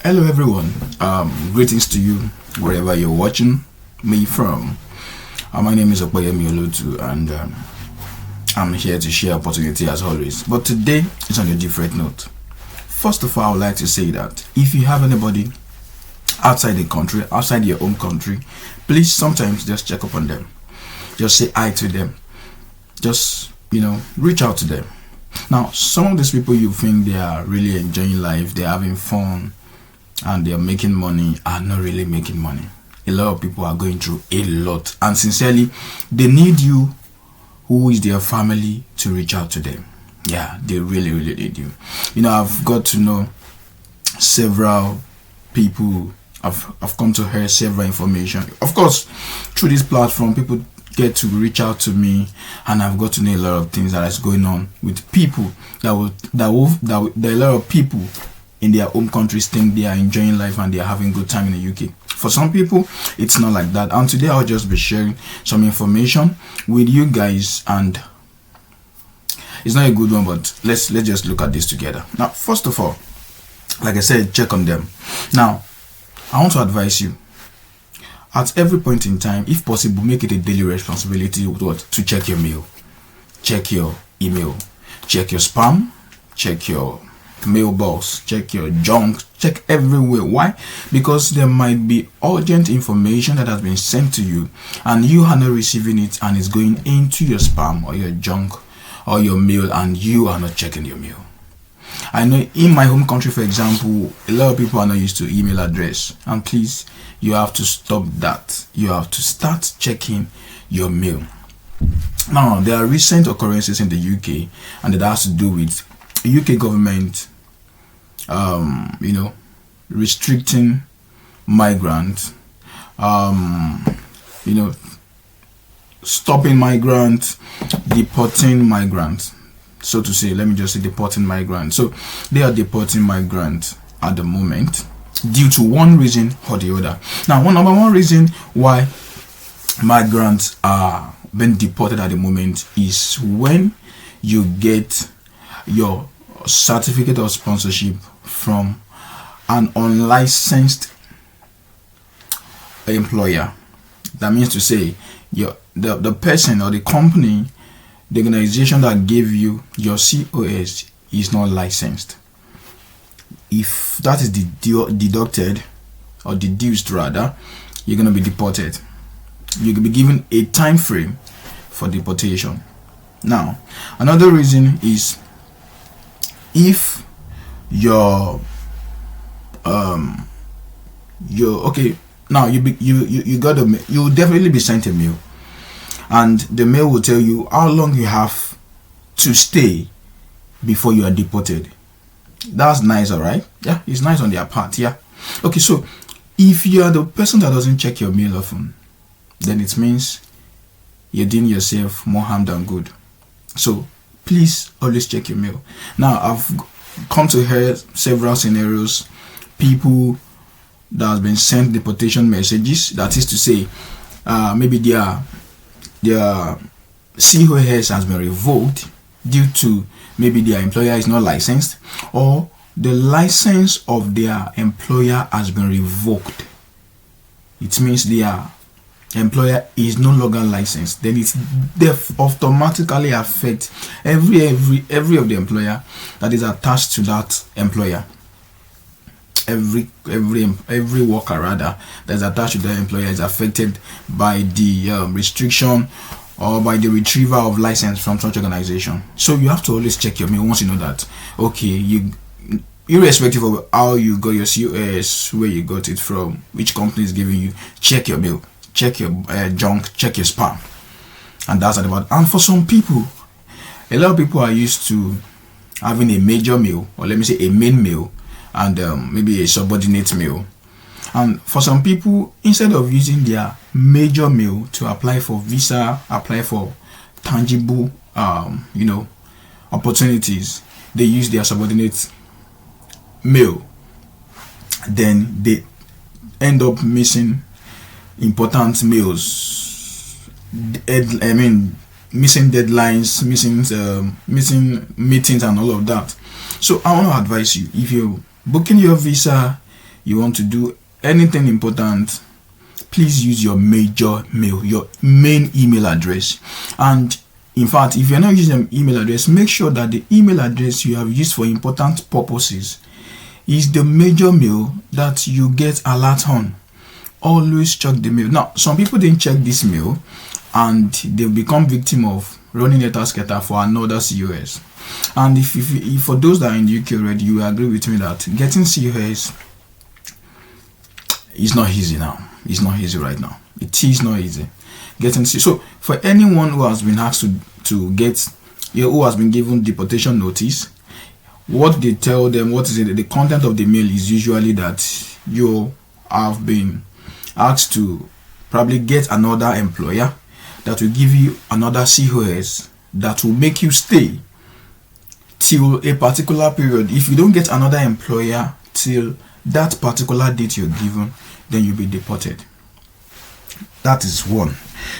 Hello everyone, greetings to you wherever you're watching me from. My name is Okoyemi Olutu and I'm here to share opportunity as always. But today it's on a different note. First of all, I would like to say that if you have anybody outside the country, outside your own country, please sometimes just check up on them. Just say hi to them. Just, reach out to them. Now, some of these people you think they are really enjoying life, they're having fun, and they're making money are not really making money. A lot of people are going through a lot, and sincerely they need you, who is their family, to reach out to them. Yeah, they really need you. I've got to know several people. I've come to hear several information, of course, through this platform. People get to reach out to me, and I've got to know a lot of things that is going on with people that a lot of people in their home countries think they are enjoying life and they are having good time in the UK. For some people, it's not like that. And today I'll just be sharing some information with you guys, and it's not a good one, but let's just look at this together. Now, first of all, like I said, check on them. Now, I want to advise you, at every point in time, if possible, make it a daily responsibility to check your mail, check your email, check your spam, check your mailbox, check your junk, check everywhere. Why? Because there might be urgent information that has been sent to you and you are not receiving it, and it's going into your spam or your junk or your mail, and you are not checking your mail. I know in my home country, for example, a lot of people are not used to email address, and please, you have to stop that. You have to start checking your mail. Now, there are recent occurrences in the UK, and that has to do with UK government restricting migrants, stopping migrants, deporting migrants, so to say. Let me just say deporting migrants. So they are deporting migrants at the moment due to one reason or the other. Now, number one reason why migrants are being deported at the moment is when you get your certificate of sponsorship from an unlicensed employer. That means to say the person or the company, the organization that gave you your COS is not licensed. If that is deducted or deduced rather, you're going to be deported. You can be given a time frame for deportation. Now, another reason is if you'll definitely be sent a mail, and the mail will tell you how long you have to stay before you are deported. That's nice, all right? Yeah, it's nice on their part. Yeah. Okay, so if you are the person that doesn't check your mail often, then it means you're doing yourself more harm than good. So please always check your mail. Now, I've come to hear several scenarios, people that has been sent deportation messages, that is to say, maybe their COS has been revoked due to maybe their employer is not licensed, or the license of their employer has been revoked. It means their employer is no longer licensed. Then it automatically affects every of the employer that is attached to that employer. Every worker rather that is attached to that employer is affected by the restriction or by the retrieval of license from such organization. So you have to always check your mail once you know that, okay, you, irrespective of how you got your COS, where you got it from, which company is giving you, check your mail, check your junk, check your spam. And that's about. And for some people, a lot of people are used to having a major mail, or let me say a main mail, and maybe a subordinate mail. And for some people, instead of using their major mail to apply for visa, apply for tangible opportunities, they use their subordinate mail. Then they end up missing important mails, missing deadlines, missing meetings and all of that. So I want to advise you, if you're booking your visa, you want to do anything important, please use your major mail, your main email address. And in fact, if you're not using an email address, make sure that the email address you have used for important purposes is the major mail that you get alert on. Always check the mail. Now, some people didn't check this mail and they've become victim of running letter scatter for another COS. And if for those that are in the UK already, you agree with me that getting COS is not easy now. It's not easy right now. It is not easy getting COS. So for anyone who has been asked to get, who has been given deportation notice, what they tell them, what is it? The content of the mail is usually that you have been asked to probably get another employer that will give you another COS that will make you stay till a particular period. If you don't get another employer till that particular date you're given, then you'll be deported. That is one.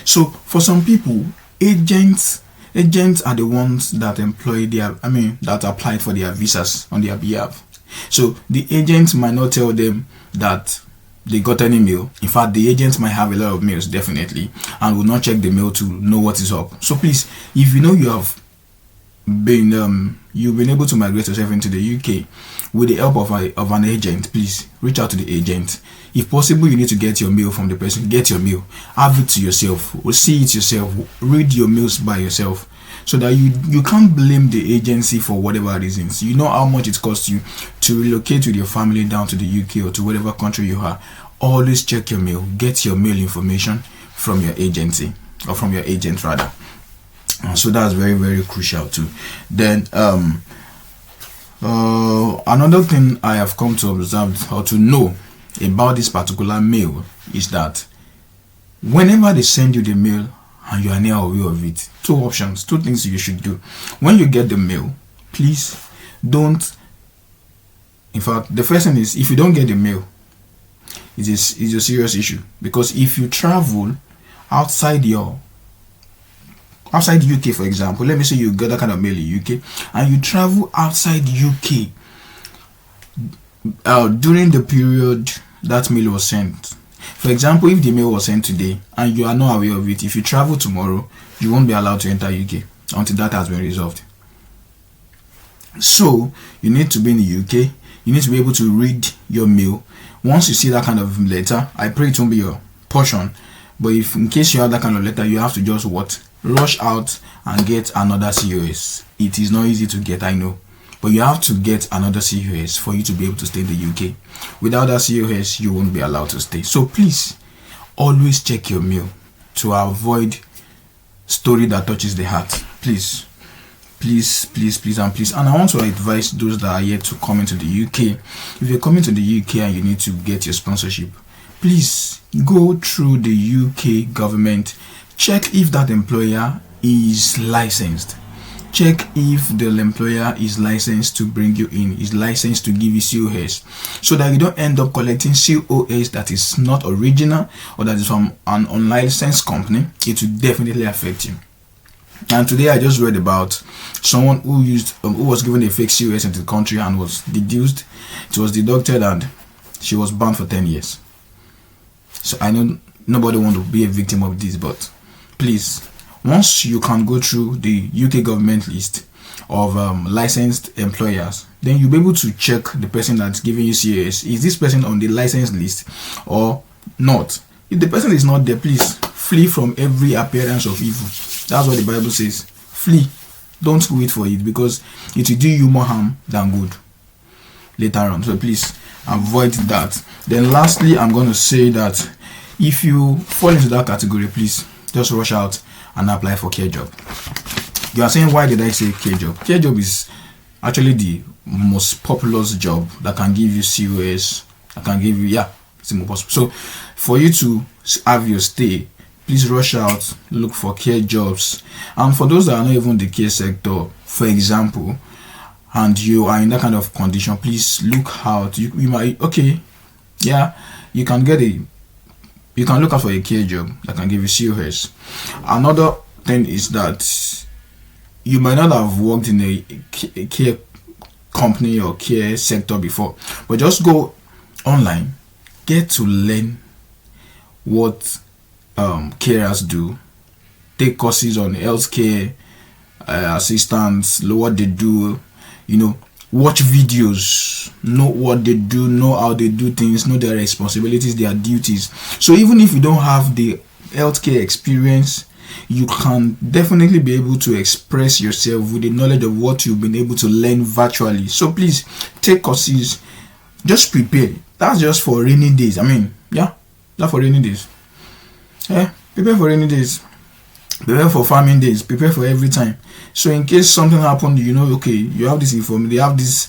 So for some people, agents are the ones that employ that applied for their visas on their behalf. So the agent might not tell them that they got any mail. In fact, the agent might have a lot of mails, definitely, and will not check the mail to know what is up. So please, if you know you have been you've been able to migrate yourself into the UK with the help of an agent, please reach out to the agent. If possible, you need to get your mail from the person. Get your mail, have it to yourself, or see it yourself, read your mails by yourself, so that you can't blame the agency for whatever reasons. You know how much it costs you to relocate with your family down to the UK or to whatever country you are. Always check your mail. Get your mail information from your agency, or from your agent rather. So that's very, very crucial too. Then another thing I have come to observe or to know about this particular mail is that whenever they send you the mail and you are not aware of it, two things you should do. When you get the mail, please don't. In fact, the first thing is, if you don't get the mail, it is a serious issue, because if you travel outside the UK, for example, let me say you got that kind of mail in UK and you travel outside UK during the period that mail was sent. For example, if the mail was sent today and you are not aware of it, if you travel tomorrow, you won't be allowed to enter UK until that has been resolved. So you need to be in the UK. You need to be able to read your mail. Once you see that kind of letter, I pray it won't be your portion, but if in case you have that kind of letter, you have to just rush out and get another COS. It is not easy to get, I know, but you have to get another COS for you to be able to stay in the UK. Without that COS, you won't be allowed to stay. So please, always check your mail to avoid story that touches the heart. Please, and please. And I want to advise those that are yet to come into the UK. If you're coming to the UK and you need to get your sponsorship, please go through the UK government. Check if that employer is licensed. Check if the employer is licensed to bring you in, is licensed to give you COS, so that you don't end up collecting COS that is not original or that is from an unlicensed company. It will definitely affect you. And today I just read about someone who was given a fake COS into the country and was deducted. It was deducted and she was banned for 10 years. So I know nobody wants to be a victim of this, but please, once you can go through the UK government list of licensed employers, then you'll be able to check the person that's giving you COS. Is this person on the licensed list or not? If the person is not there, please flee from every appearance of evil. That's what the Bible says. Flee. Don't wait for it, because it will do you more harm than good later on. So please avoid that. Then lastly, I'm going to say that if you fall into that category, please just rush out and apply for care job. You are saying, why did I say care job? Care job is actually the most populous job that can give you COS, that can give you, it's more possible. So for you to have your stay, please rush out, look for care jobs. And for those that are not even the care sector, for example, and you are in that kind of condition, please look out. You might, you can look out for a care job that can give you COS. Another thing is that you might not have worked in a care company or care sector before, but just go online, get to learn what carers do. Take courses on healthcare assistants, know what they do, watch videos, know what they do, know how they do things, know their responsibilities, their duties. So even if you don't have the healthcare experience, you can definitely be able to express yourself with the knowledge of what you've been able to learn virtually. So please take courses, just prepare. That's just for rainy days. That's for rainy days. Prepare for rainy days, prepare for farming days, prepare for every time. So in case something happened, okay, you have this information, they have this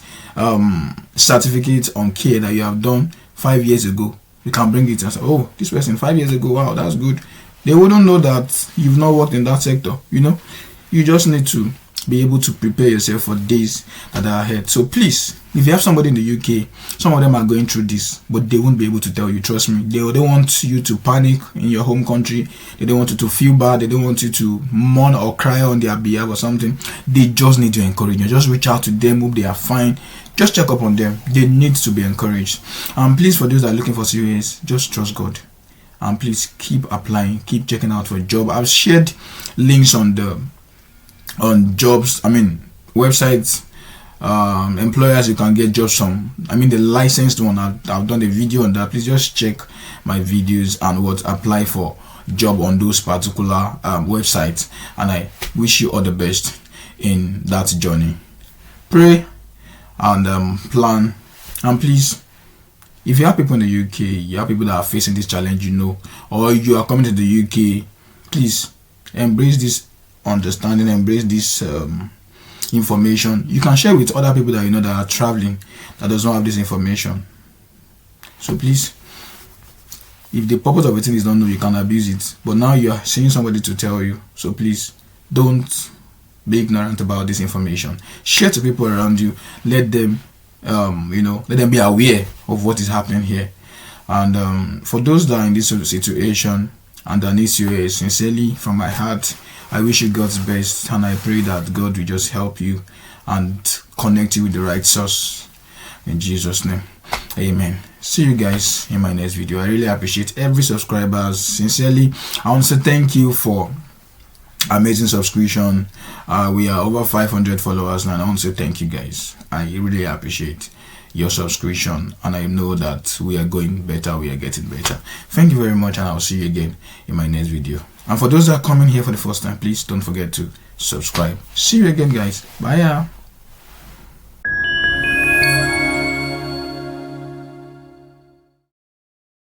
certificate on care that you have done 5 years ago. You can bring it and say, oh, this person 5 years ago, wow, that's good. They wouldn't know that you've not worked in that sector. You just need to be able to prepare yourself for days that are ahead. So please, if you have somebody in the UK, some of them are going through this, but they won't be able to tell you. Trust me, they don't want you to panic in your home country. They don't want you to feel bad. They don't want you to mourn or cry on their behalf or something. They just need to encourage you. Just reach out to them. Hope they are fine. Just check up on them. They need to be encouraged. And please, for those that are looking for COS, just trust God. And please keep applying, keep checking out for a job. I've shared links on jobs, websites, employers you can get jobs from. The licensed one. I've done a video on that. Please just check my videos and apply for job on those particular websites. And I wish you all the best in that journey. Pray and plan. And please, if you have people in the UK, you have people that are facing this challenge, or you are coming to the UK, please embrace this understanding, embrace this information. You can share with other people that that are traveling that does not have this information. So please, if the purpose of a thing is not known, you can abuse it. But now you are seeing somebody to tell you. So please, don't be ignorant about this information. Share to people around you. Let them let them be aware of what is happening here. And for those that are in this situation and that need you, sincerely from my heart, I wish you God's best, and I pray that God will just help you and connect you with the right source. In Jesus' name, amen. See you guys in my next video. I really appreciate every subscriber. Sincerely, I want to thank you for amazing subscription. We are over 500 followers now, and I want to thank you guys. I really appreciate your subscription, and I know that we are going better, we are getting better. Thank you very much, and I'll see you again in my next video. And for those that are coming here for the first time, please don't forget to subscribe. See you again, guys. Bye.